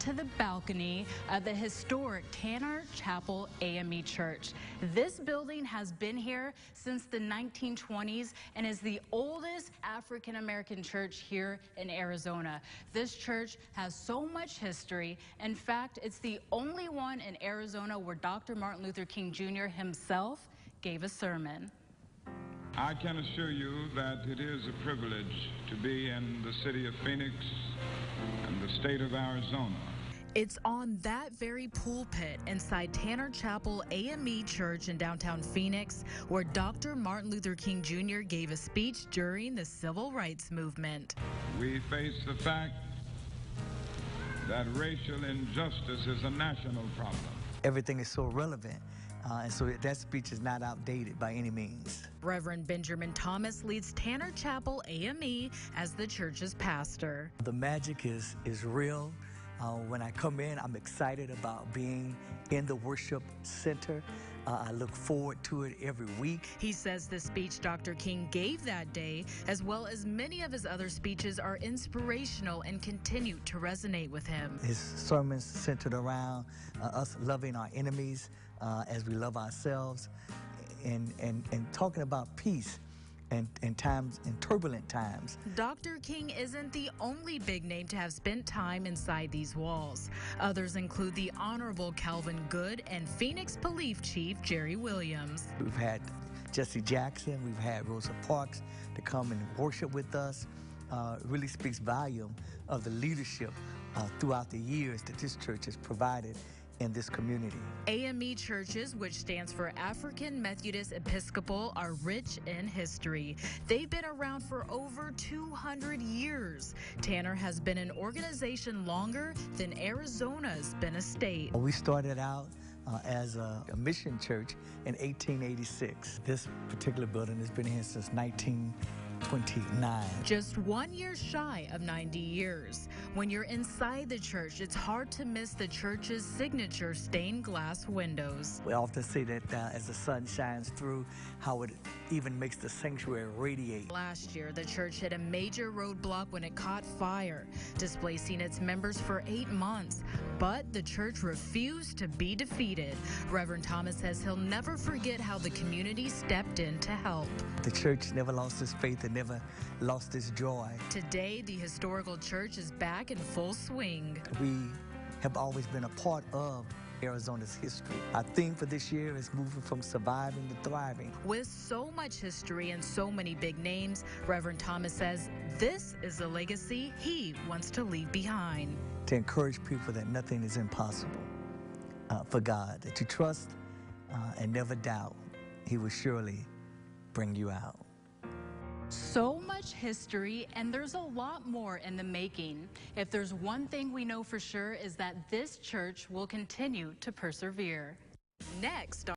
to the balcony of the historic Tanner Chapel A.M.E. Church. This building has been here since the 1920s and is the oldest African-American church here in Arizona. This church has so much history. In fact, it's the only one in Arizona where Dr. Martin Luther King Jr. himself gave a sermon. I can assure you that it is a privilege to be in the city of Phoenix and the state of Arizona. It's on that very pulpit inside Tanner Chapel A.M.E. Church in downtown Phoenix where Dr. Martin Luther King Jr. gave a speech during the Civil Rights Movement. We face the fact that racial injustice is a national problem. Everything is so relevant. And so that speech is not outdated by any means. Reverend Benjamin Thomas leads Tanner Chapel A.M.E. as the church's pastor. The magic is real. When I come in, I'm excited about being in the worship center. I look forward to it every week. He says the speech Dr. King gave that day, as well as many of his other speeches, are inspirational and continue to resonate with him. His sermons centered around us loving our enemies as we love ourselves, and talking about peace and turbulent times. Dr. King isn't the only big name to have spent time inside these walls. Others include the Honorable Calvin Good and Phoenix Police Chief Jerry Williams. We've had Jesse Jackson, we've had Rosa Parks to come and worship with us. Really speaks volume of the leadership throughout the years that this church has provided in this community. A.M.E. churches, which stands for African Methodist Episcopal, are rich in history. They've been around for over 200 years. Tanner has been an organization longer than Arizona's been a state. We started out as a mission church in 1886. This particular building has been here since 1929. Just 1 year shy of 90 years. When you're inside the church, it's hard to miss the church's signature stained glass windows. We often say that as the sun shines through, how it even makes the sanctuary radiate. Last year, the church hit a major roadblock when it caught fire, displacing its members for 8 months. But the church refused to be defeated. Reverend Thomas says he'll never forget how the community stepped in to help. The church never lost its faith and never lost its joy. Today, the historical church is back in full swing. We have always been a part of Arizona's history. Our theme for this year is moving from surviving to thriving. With so much history and so many big names, Reverend Thomas says this is a legacy he wants to leave behind. To encourage people that nothing is impossible for God, that you trust and never doubt He will surely bring you out. So much history, and there's a lot more in the making. If there's one thing we know for sure is that this church will continue to persevere. Next.